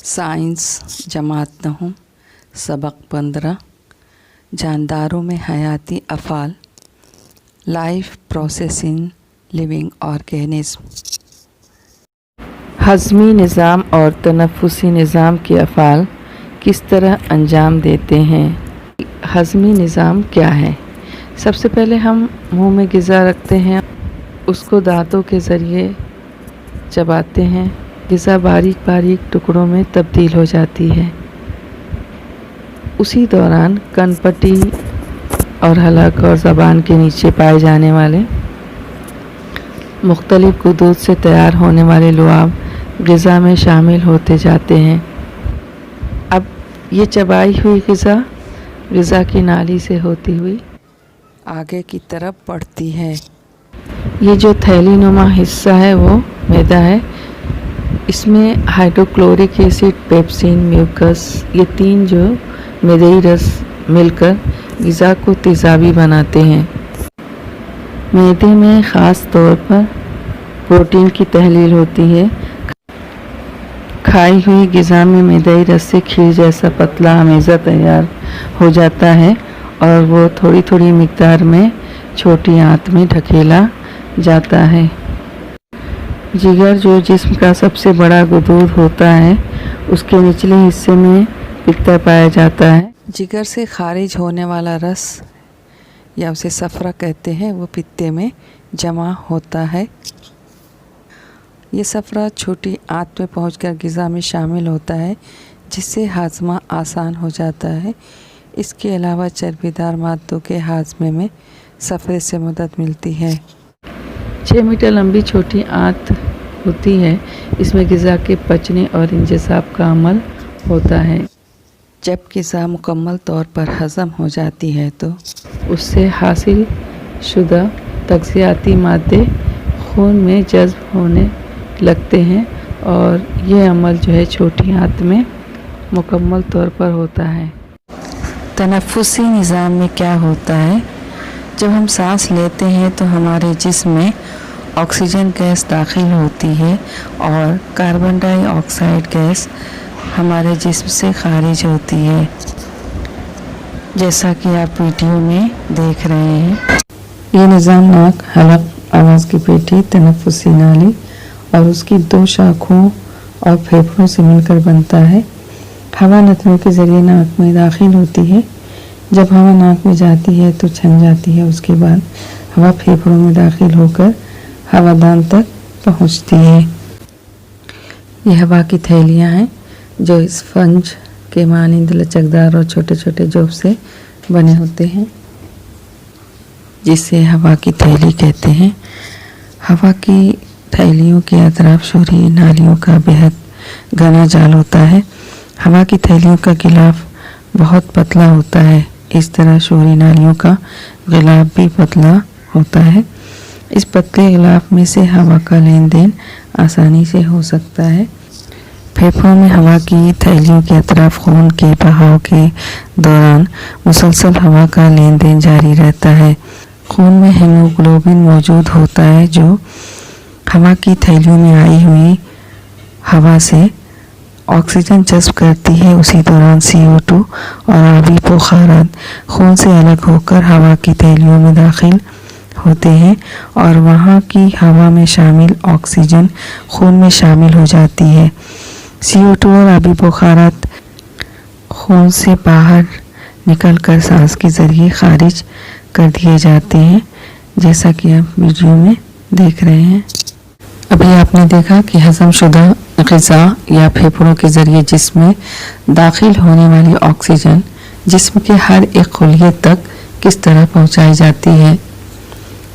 Science जमात 9 सबक 15 जानदारों में हयाती अफ़ाल लाइफ प्रोसेसिंग लिविंग ऑर्गेनिज्म। हज़मी निज़ाम और तनफ़ुसी निज़ाम के अफ़ाल किस तरह अंजाम देते हैं। हज़मी निज़ाम क्या है? सबसे पहले हम मुंह में ग़िज़ा रखते हैं, उसको दांतों के ज़रिए चबाते हैं। ग़िज़ा बारीक बारीक टुकड़ों में तब्दील हो जाती है। उसी दौरान कनपटी और हलक और ज़बान के नीचे पाए जाने वाले मुख्तलिफ गुदूद से तैयार होने वाले लुआब ग़िज़ा में शामिल होते जाते हैं। अब ये चबाई हुई ग़िज़ा की नाली से होती हुई आगे की तरफ बढ़ती है। ये जो थैली नुमा हिस्सा है वो मैदा है। इसमें हाइड्रोक्लोरिक एसिड, पेप्सिन, म्यूकस, ये 3 जो मैदेई रस मिलकर ग़िज़ा को तेज़ाबी बनाते हैं। मैदे में ख़ास तौर पर प्रोटीन की तहलील होती है। खाई हुई ग़िज़ा में मैदेई रस से खीर जैसा पतला अमेज़ा तैयार हो जाता है और वो थोड़ी थोड़ी मिक़दार में छोटी आंत में ढकेला जाता है। जिगर जो जिस्म का सबसे बड़ा गुदूद होता है, उसके निचले हिस्से में पित्ता पाया जाता है। जिगर से खारिज होने वाला रस या उसे सफ़रा कहते हैं, वो पित्ते में जमा होता है। ये सफ़रा छोटी आंत में पहुंचकर ग़िज़ा में शामिल होता है, जिससे हाज़मा आसान हो जाता है। इसके अलावा चर्बीदार मादों के हाज़मे में सफ़रे से मदद मिलती है। 6 मीटर लंबी छोटी आंत होती है। इसमें ग़िज़ा के पचने और इंजसाब का अमल होता है। जब ग़िज़ा मुकम्मल तौर पर हज़म हो जाती है तो उससे हासिल शुदा तग़ज़ियाती मादे खून में जज़्ब होने लगते हैं और यह अमल जो है छोटी आंत में मुकम्मल तौर पर होता है। तनफ़ुसी निज़ाम में क्या होता है? जब हम सांस लेते हैं तो हमारे जिस्म में ऑक्सीजन गैस दाखिल होती है और कार्बन डाइऑक्साइड गैस हमारे जिस्म से खारिज होती है, जैसा कि आप वीडियो में देख रहे हैं। ये निज़ाम नाक, हलक, आवाज़ की पेटी, तनफ़ुसी नाली और उसकी 2 शाखों और फेफड़ों से मिलकर बनता है। हवा नथनों के ज़रिए नाक में दाखिल होती है। जब हवा नाक में जाती है तो छन जाती है। उसके बाद हवा फेफड़ों में दाखिल होकर हवादान तक पहुंचती है। ये हवा की थैलियां हैं जो स्पंज के मानिंद लचकदार और छोटे छोटे जोब से बने होते हैं, जिसे हवा की थैली कहते हैं। हवा की थैलियों के अतराफ शोरी नालियों का बेहद घना जाल होता है। हवा की थैलियों का गिलाफ बहुत पतला होता है। इस तरह शोरी नालियों का गिलाफ भी पतला होता है। इस पतले गिलाफ में से हवा का लेन देन आसानी से हो सकता है। फेफड़ों में हवा की थैलियों के अतराफ खून के बहाव के दौरान मुसलसल हवा का लेन देन जारी रहता है। खून में हीमोग्लोबिन मौजूद होता है जो हवा की थैलियों में आई हुई हवा से ऑक्सीजन जज़्ब करती है। उसी दौरान CO2 और आबी बुखारात खून से अलग होकर हवा की थैलियों में दाखिल होते हैं और वहाँ की हवा में शामिल ऑक्सीजन खून में शामिल हो जाती है। CO2 और आबी बुखारात खून से बाहर निकलकर सांस के ज़रिए खारिज कर दिए जाते हैं, जैसा कि आप वीडियो में देख रहे हैं। अभी आपने देखा कि हज़म शुदा ग़िज़ा या फेफड़ों के ज़रिए जिस्म में दाखिल होने वाली ऑक्सीजन जिस्म के हर एक खुलिये तक किस तरह पहुंचाई जाती है।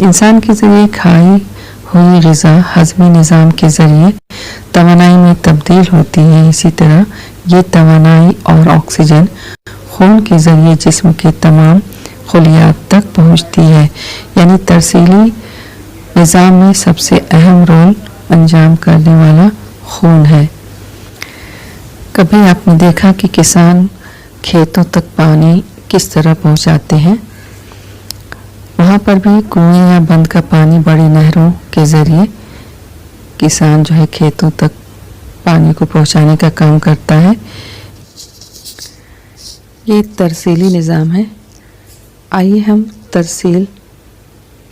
इंसान के ज़रिए खाई हुई ग़िज़ा हज़मी निज़ाम के ज़रिए तवानाई में तब्दील होती है। इसी तरह ये तवानाई और ऑक्सीजन खून के ज़रिए जिस्म के तमाम खुलियात तक पहुंचती है। यानी तरसीली निज़ाम में सबसे अहम रोल अंजाम करने वाला खून है। कभी आपने देखा कि किसान खेतों तक पानी किस तरह पहुंचाते हैं? वहाँ पर भी कुएं या बंद का पानी बड़ी नहरों के ज़रिए किसान जो है खेतों तक पानी को पहुँचाने का काम करता है। ये तरसीली निज़ाम है। आइए हम तरसील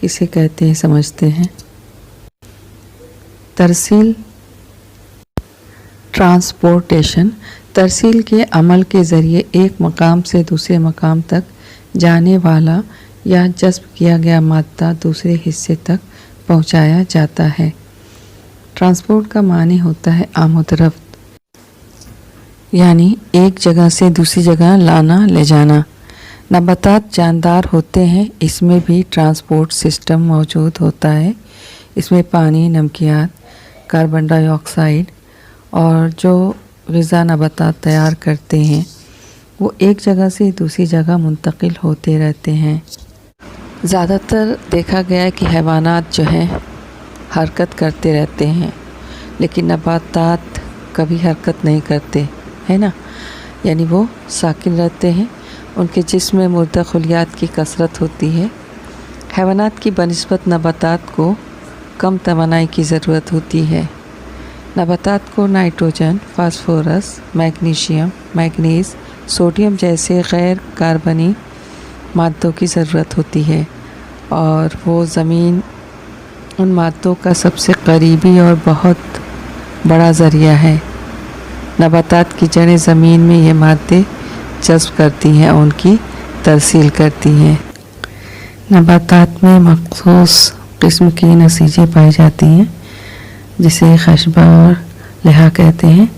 किसे कहते हैं समझते हैं। तरसील ट्रांसपोर्टेशन, तरसील के अमल के ज़रिए एक मकाम से दूसरे मकाम तक जाने वाला या जज़्ब किया गया मादा दूसरे हिस्से तक पहुंचाया जाता है। ट्रांसपोर्ट का मानी होता है आमद-रफ्त, यानी एक जगह से दूसरी जगह लाना ले जाना। नबातात जानदार होते हैं, इसमें भी ट्रांसपोर्ट सिस्टम मौजूद होता है। इसमें पानी, नमकियात, कार्बन डाइऑक्साइड और जो ग़िज़ा नबातात तैयार करते हैं वो एक जगह से दूसरी जगह मुंतकिल होते रहते हैं। ज़्यादातर देखा गया है कि हैवानात जो हैं हरकत करते रहते हैं, लेकिन नबातात कभी हरकत नहीं करते, है ना, यानी वो साकिन रहते हैं। उनके जिस्म में मुर्दा खुलियात की कसरत होती है। हैवानात की बनिस्बत नबातात को कम तवानाई की ज़रूरत होती है। नबातात को nitrogen, phosphorus, magnesium, manganese, sodium जैसे गैर कार्बनी मादों की ज़रूरत होती है और वो ज़मीन उन मादों का सबसे करीबी और बहुत बड़ा ज़रिया है। नबातात की जड़ें ज़मीन में ये मादे जज़्ब करती हैं और उनकी तरसील करती हैं। नबातात में मख़सूस किस्म की नसीजें पाई जाती हैं जिसे खशबा और लहा कहते हैं।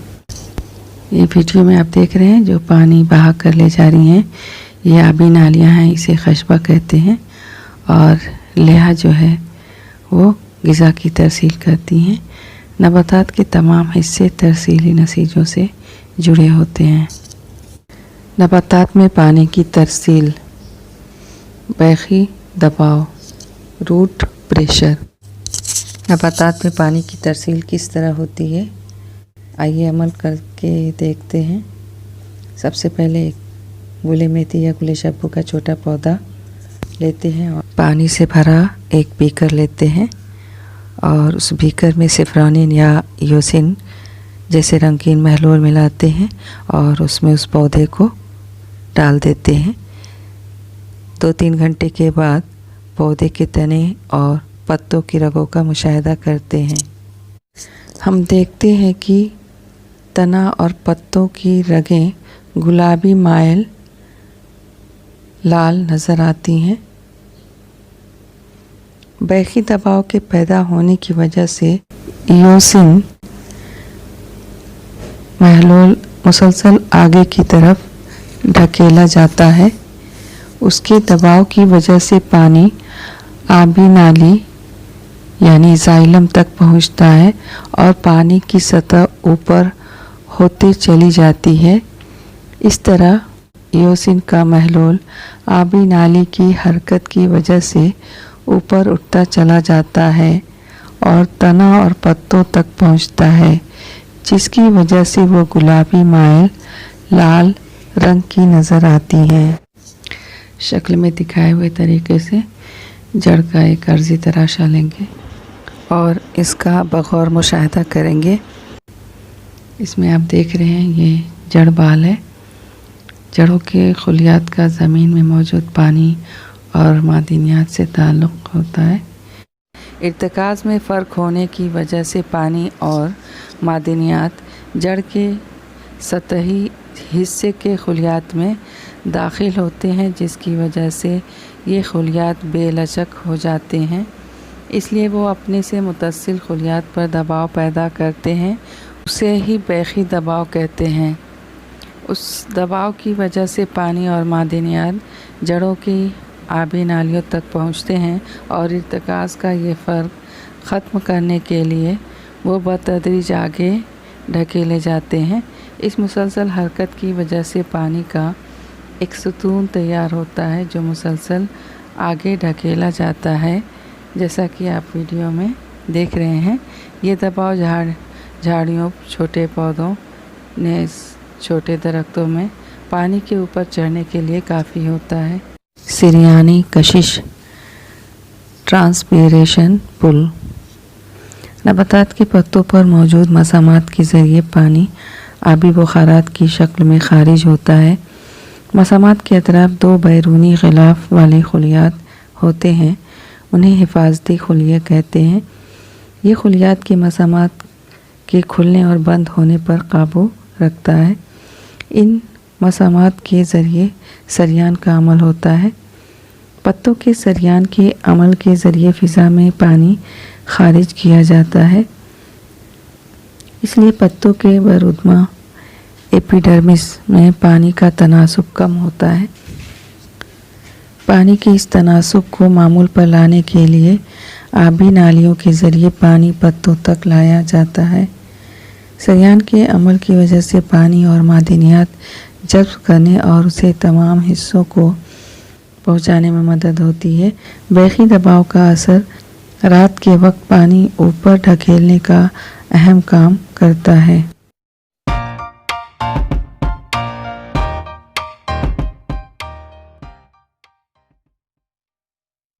ये वीडियो में आप देख रहे हैं जो पानी बहा कर ले जा रही हैं, ये आबी नालियाँ हैं, इसे खशबा कहते हैं। और लहा जो है वो ग़िज़ा की तरसील करती हैं। नबातात के तमाम हिस्से तरसीली नसीजों से जुड़े होते हैं। नबातात में पानी की तरसील, बैखी दबाव, रूट प्रेशर। नबातात में पानी की तरसील किस तरह होती है, आइए अमल करके देखते हैं। सबसे पहले एक गुले मेथी या गुले शब्बू का छोटा पौधा लेते हैं और पानी से भरा एक बीकर लेते हैं और उस बीकर में सिफ्रानिन या योसिन जैसे रंगीन महलूल मिलाते हैं और उसमें उस पौधे को डाल देते हैं। 2-3 घंटे के बाद पौधे के तने और पत्तों की रगों का मुशाहिदा करते हैं। हम देखते हैं कि तना और पत्तों की रगें गुलाबी माइल लाल नज़र आती हैं। बैखी दबाव के पैदा होने की वजह से योसिन महलूल मुसलसल आगे की तरफ ढकेला जाता है। उसके दबाव की वजह से पानी आबी नाली यानी जाइलम तक पहुंचता है और पानी की सतह ऊपर होते चली जाती है। इस तरह योसिन का महलूल आबी नाली की हरकत की वजह से ऊपर उठता चला जाता है और तना और पत्तों तक पहुंचता है, जिसकी वजह से वो गुलाबी माइल लाल रंग की नज़र आती है। शक्ल में दिखाए हुए तरीके से जड़ का एक अर्जी तराशा लेंगे और इसका बगौर मुशाहिदा करेंगे। इसमें आप देख रहे हैं ये जड़ बाल है। जड़ों के खुलियात का ज़मीन में मौजूद पानी और मादनियात से ताल्लुक़ होता है। इर्तिकाज़ में फ़र्क होने की वजह से पानी और मादनियात जड़ के सतही हिस्से के खुलियात में दाखिल होते हैं, जिसकी वजह से ये खुलियात बेलचक हो जाते हैं। इसलिए वो अपने से मुतसिल खुलियात पर दबाव पैदा करते हैं, उसे ही बैखी दबाव कहते हैं। उस दबाव की वजह से पानी और मादनियात जड़ों की आबी नालियों तक पहुँचते हैं और इर्तिकाज़ का ये फ़र्क ख़त्म करने के लिए वो बतदरीज आगे ढकेले जाते हैं। इस मुसलसल हरकत की वजह से पानी का एक सतून तैयार होता है जो मुसलसल आगे ढकेला जाता है, जैसा कि आप वीडियो में देख रहे हैं। ये दबाव झाड़ियों, छोटे पौधों ने छोटे दरख्तों में पानी के ऊपर चढ़ने के लिए काफ़ी होता है। सिरयानी कशिश ट्रांसपीरेशन पुल। नबातात के पत्तों पर मौजूद मसामात के ज़रिए पानी आबी बुखारात की शक्ल में खारिज होता है। मसामात के अतराफ दो बैरूनी गिलाफ वाले खुलियात होते हैं, उन्हें हिफाजती खुलिये कहते हैं। ये खुलियात के मसामात के खुलने और बंद होने पर काबू रखता है। इन मसामात के ज़रिए सरियान का अमल होता है। पत्तों के सरियान के अमल के ज़रिए फ़िज़ा में पानी खारिज किया जाता है, इसलिए पत्तों के बरुदमा एपिडर्मिस में पानी का तनासुब कम होता है। पानी के इस तनासुब को मामूल पर लाने के लिए आबी नालियों के ज़रिए पानी पत्तों तक लाया जाता है। सरियान के अमल की वजह से पानी और मादनियात जज़्ब करने और उसे तमाम हिस्सों को पहुंचाने में मदद होती है। बैखी दबाव का असर रात के वक्त पानी ऊपर ढकेलने का अहम काम करता है।